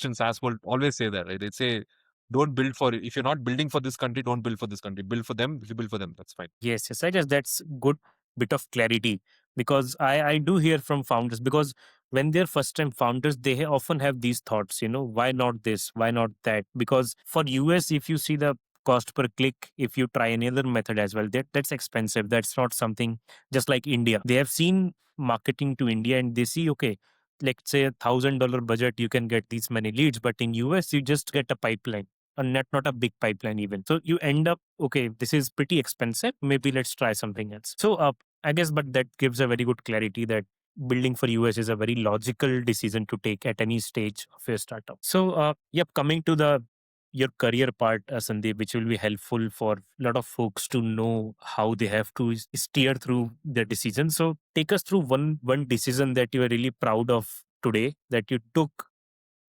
in SaaS world always say that, right? They say, don't build for, if you're not building for this country, don't build for this country. Build for them. If you build for them, that's fine. Yes, yes. I guess that's good bit of clarity, because I do hear from founders, because when they're first time founders, they often have these thoughts, why not this, why not that? Because for US, if you see the cost per click, if you try any other method as well, that's expensive. That's not something just like India. They have seen marketing to India and they see, okay, let's say $1,000 budget, you can get these many leads, but in US, you just get a pipeline, and not a big pipeline even. So you end up, okay, this is pretty expensive. Maybe let's try something else. So I guess, but that gives a very good clarity that building for US is a very logical decision to take at any stage of your startup. So yep, coming to the your career part, Sandeep, which will be helpful for a lot of folks to know how they have to steer through their decision. So take us through one decision that you are really proud of today, that you took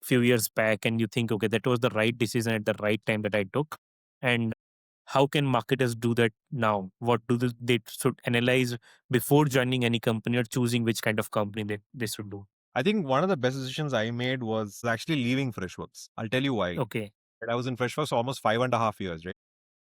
few years back and you think, okay, that was the right decision at the right time that I took. And how can marketers do that now? What do they should analyze before joining any company or choosing which kind of company they should do? I think one of the best decisions I made was actually leaving Freshworks. I'll tell you why. Okay. I was in Freshworks almost 5.5 years, right?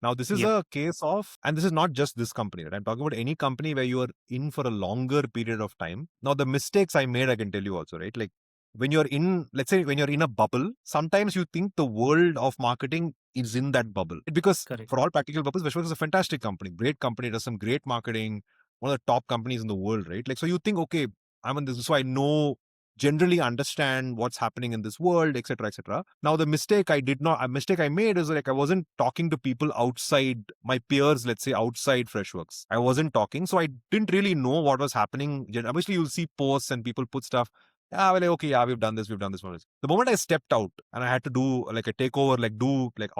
Now, this is Yep. a case of, and this is not just this company, right? I'm talking about any company where you are in for a longer period of time. Now, the mistakes I made, I can tell you also, right? Like when you're in, let's say, when you're in a bubble, sometimes you think the world of marketing is in that bubble. Because Correct. for all practical purposes, Freshworks is a fantastic company, great company, does some great marketing, one of the top companies in the world, right? Like, so you think, okay, I'm in this, so I know, generally understand what's happening in this world, etc., etc. Now, the mistake I made is like I wasn't talking to people outside my peers, let's say outside Freshworks. I wasn't talking, so I didn't really know what was happening. Obviously, you'll see posts and people put stuff. Yeah, well, like, okay, yeah, we've done this. The moment I stepped out and I had to do like a takeover, like do like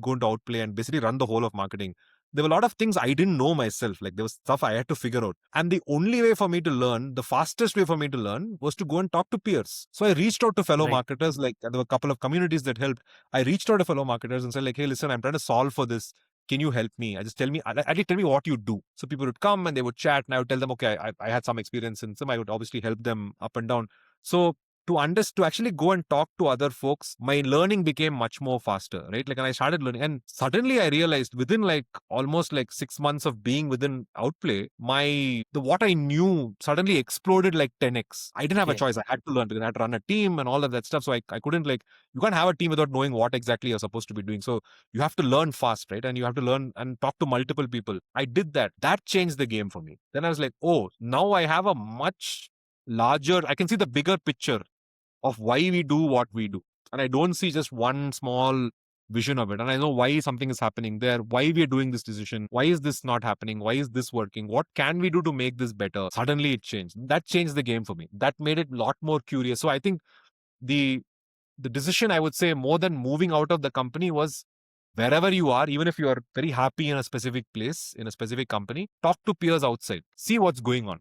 go into outplay and basically run the whole of marketing, there were a lot of things I didn't know myself. Like there was stuff I had to figure out. And the only way for me to learn, the fastest way for me to learn was to go and talk to peers. So I reached out to fellow Right. marketers, like there were a couple of communities that helped. I reached out to fellow marketers and said like, hey, listen, I'm trying to solve for this. Can you help me? At least tell me what you do. So people would come and they would chat and I would tell them, okay, I had some experience in some, I would obviously help them up and down. So to actually go and talk to other folks, my learning became much more faster, right? Like, and I started learning, and suddenly I realized within like almost like 6 months of being within Outplay, the what I knew suddenly exploded like 10x. I didn't have a Okay. choice. I had to learn because I had to run a team and all of that stuff. So I couldn't like, you can't have a team without knowing what exactly you're supposed to be doing. So you have to learn fast, right? And you have to learn and talk to multiple people. I did that. That changed the game for me. Then I was like, oh, now I have a much larger, I can see the bigger picture of why we do what we do. And I don't see just one small vision of it. And I know why something is happening there, why we are doing this decision, why is this not happening, why is this working, what can we do to make this better. Suddenly it changed. That changed the game for me. That made it a lot more curious. So I think the the decision, I would say, more than moving out of the company, was wherever you are, even if you are very happy in a specific place, in a specific company, talk to peers outside, see what's going on,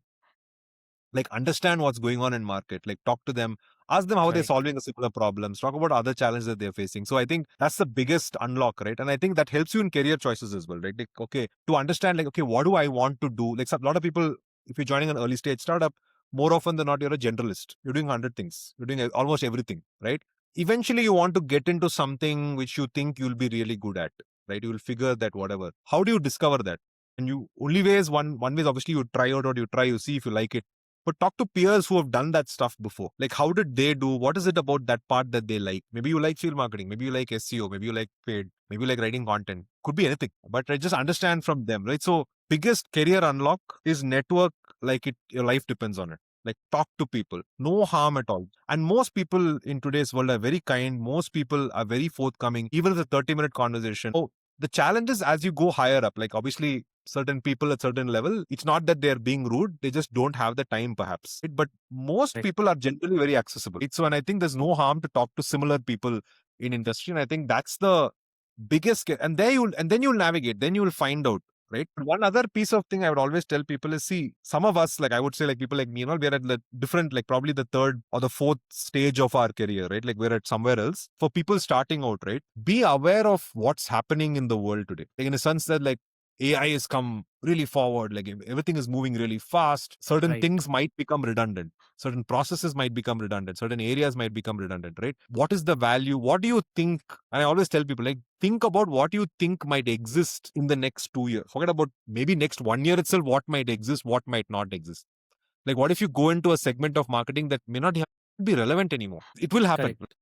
like understand what's going on in market, like talk to them, ask them how they're Right. solving a similar problems, talk about other challenges that they're facing. So I think that's the biggest unlock, right? And I think that helps you in career choices as well, right? Like, okay, to understand, like, okay, what do I want to do? Like, a lot of people, if you're joining an early stage startup, more often than not, you're a generalist, you're doing 100 things, you're doing almost everything, right? Eventually you want to get into something which you think you'll be really good at, right? You will figure that whatever. How do you discover that? And you only way is one way is obviously you try out what you try, you see if you like it, but talk to peers who have done that stuff before. Like, how did they do? What is it about that part that they like? Maybe you like field marketing. Maybe you like SEO. Maybe you like paid. Maybe you like writing content. Could be anything. But just understand from them, right? So, biggest career unlock is network. Like it, your life depends on it. Like, talk to people. No harm at all. And most people in today's world are very kind. Most people are very forthcoming. Even if it's a 30-minute conversation. Oh, the challenge is as you go higher up. Like, obviously, certain people at certain level, it's not that they're being rude, they just don't have the time perhaps, but most Right. people are generally very accessible. It's so, and I think there's no harm to talk to similar people in industry, and I think that's the and there you'll, and then you'll navigate, then you'll find out, right? One other piece of thing I would always tell people is, see, some of us, like I would say, like people like me, we're at the different, like probably the third or the fourth stage of our career, right? Like we're at somewhere else. For people starting out, right, be aware of what's happening in the world today, like in a sense that, like, AI has come really forward, like everything is moving really fast. Certain Right. things might become redundant. Certain processes might become redundant. Certain areas might become redundant, right? What is the value? What do you think? And I always tell people, like, think about what you think might exist in the next 2 years. Forget about maybe next 1 year itself, what might exist, what might not exist. Like, what if you go into a segment of marketing that may not be relevant anymore? It will happen. Correct.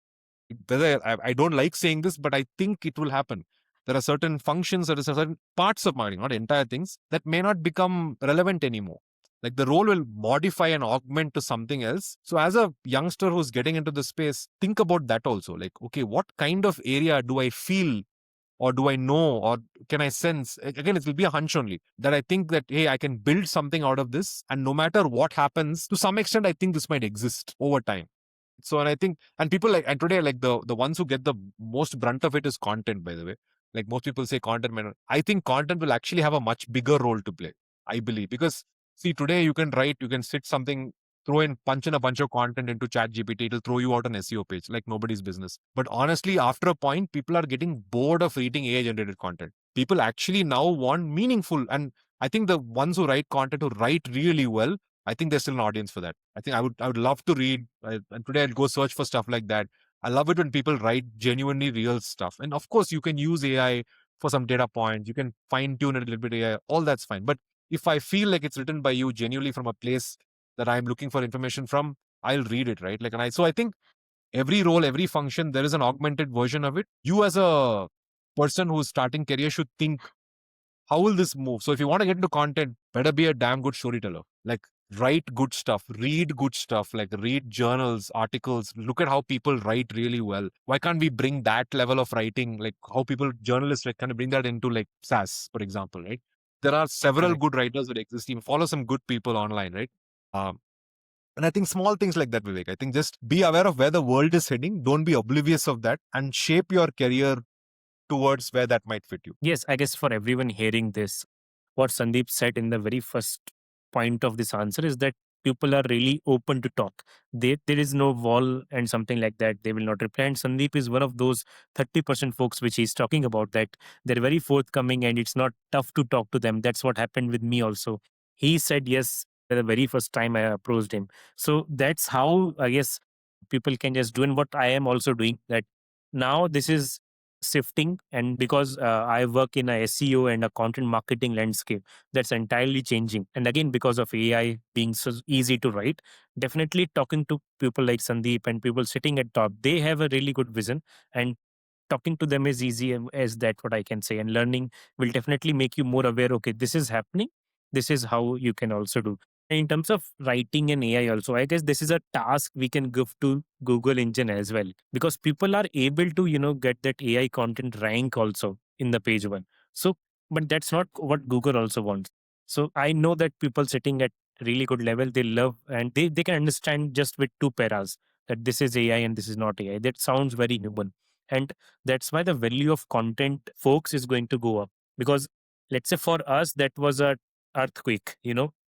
Whether I don't like saying this, but I think it will happen. There are certain functions, there are certain parts of marketing, not entire things, that may not become relevant anymore. Like the role will modify and augment to something else. So as a youngster who's getting into the space, think about that also. Like, okay, what kind of area do I feel, or do I know, or can I sense? Again, it will be a hunch only, that I think that, hey, I can build something out of this. And no matter what happens, to some extent, I think this might exist over time. So, and I think, and people like, and today, like the ones who get the most brunt of it is content, by the way. Like most people say content, I think content will actually have a much bigger role to play, I believe. Because see, today you can write, you can sit something, punch in a bunch of content into chat GPT, it'll throw you out an SEO page like nobody's business. But honestly, after a point, people are getting bored of reading AI generated content. People actually now want meaningful. And I think the ones who write content, who write really well, I think there's still an audience for that. I think I would love to read. And today I'll go search for stuff like that. I love it when people write genuinely real stuff. And of course, you can use AI for some data points. You can fine tune it a little bit AI. All that's fine. But if I feel like it's written by you genuinely from a place that I'm looking for information from, I'll read it, right? Like, and so I think every role, every function, there is an augmented version of it. You as a person who's starting career should think, how will this move? So if you want to get into content, better be a damn good storyteller. Like, write good stuff, read good stuff, like read journals, articles, look at how people write really well. Why can't we bring that level of writing, like how people, journalists, like kind of bring that into like SaaS, for example, right? There are several Correct. good writers that exist. Even follow some good people online, right? Um, and I think small things like that, Vivek. I think just be aware of where the world is heading. Don't be oblivious of that, and shape your career towards where that might fit you. Yes, I guess for everyone hearing this, what Sandeep said in the very first point of this answer is that people are really open to talk. There is no wall and something like that. They will not reply. And Sandeep is one of those 30% folks which he's talking about, that they're very forthcoming and it's not tough to talk to them. That's what happened with me also. He said yes the very first time I approached him. So that's how, I guess, people can just do, and what I am also doing, that now this is shifting. And because I work in a SEO and a content marketing landscape, that's entirely changing. And again, because of AI being so easy to write, definitely talking to people like Sandeep and people sitting at top, they have a really good vision, and talking to them is easy as that, what I can say. And learning will definitely make you more aware, okay, this is happening, this is how you can also do. And in terms of writing and AI also, I guess this is a task we can give to Google engine as well, because people are able to get that AI content rank also in the page one. So but that's not what Google also wants. So I know that people sitting at really good level, they love, and they can understand just with two paras that this is AI and this is not AI. That sounds very human. And that's why the value of content folks is going to go up. Because let's say for us that was a earthquake,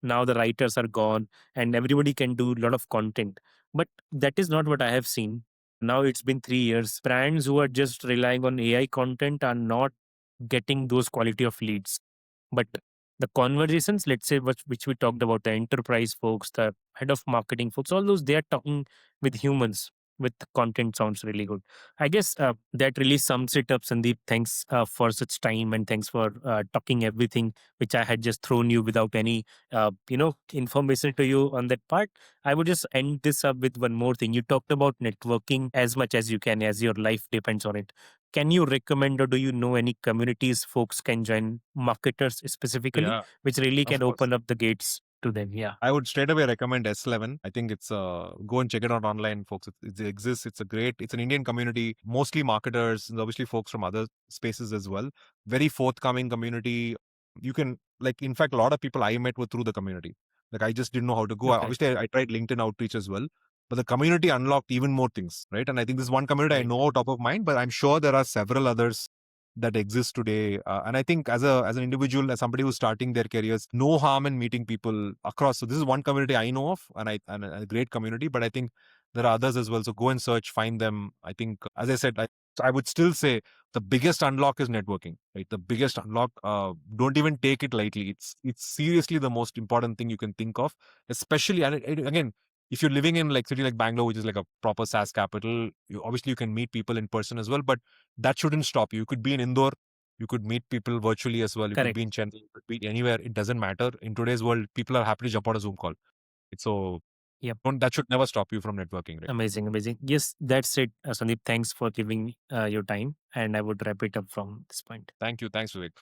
now the writers are gone and everybody can do a lot of content. But that is not what I have seen. Now it's been 3 years, brands who are just relying on AI content are not getting those quality of leads. But the conversations, let's say, which we talked about, the enterprise folks, the head of marketing folks, all those, they are talking with humans with content sounds really good. I guess that really sums it up, Sandeep. Thanks for such time, and thanks for talking everything which I had just thrown you without any information to you on that part. I would just end this up with one more thing. You talked about networking as much as you can, as your life depends on it. Can you recommend, or do you know any communities folks can join, marketers specifically, Yeah, which really of can course. open up the gates to them? Yeah. I would straight away recommend S11. I think it's go and check it out online, folks. It exists. It's an Indian community, mostly marketers, and obviously folks from other spaces as well. Very forthcoming community. You can in fact, a lot of people I met were through the community. Like I just didn't know how to go. Okay. Obviously, I tried LinkedIn outreach as well, but the community unlocked even more things, right? And I think this is one community I Right. know top of mind, but I'm sure there are several others that exist today. And I think as an individual, as somebody who's starting their careers, no harm in meeting people across. So this is one community I know of, and a great community. But I think there are others as well. So go and search, find them. I think, as I said, I would still say the biggest unlock is networking. Right, the biggest unlock. Don't even take it lightly. It's seriously the most important thing you can think of, especially again. If you're living in like city like Bangalore, which is like a proper SaaS capital, obviously you can meet people in person as well. But that shouldn't stop you. You could be in Indore, you could meet people virtually as well. You could be Correct. in Chennai, you could be anywhere. It doesn't matter. In today's world, people are happy to jump on a Zoom call. So Yep. that should never stop you from networking, right? Amazing, amazing. Yes, that's it, Sandeep. Thanks for giving your time, and I would wrap it up from this point. Thank you. Thanks, Vivek.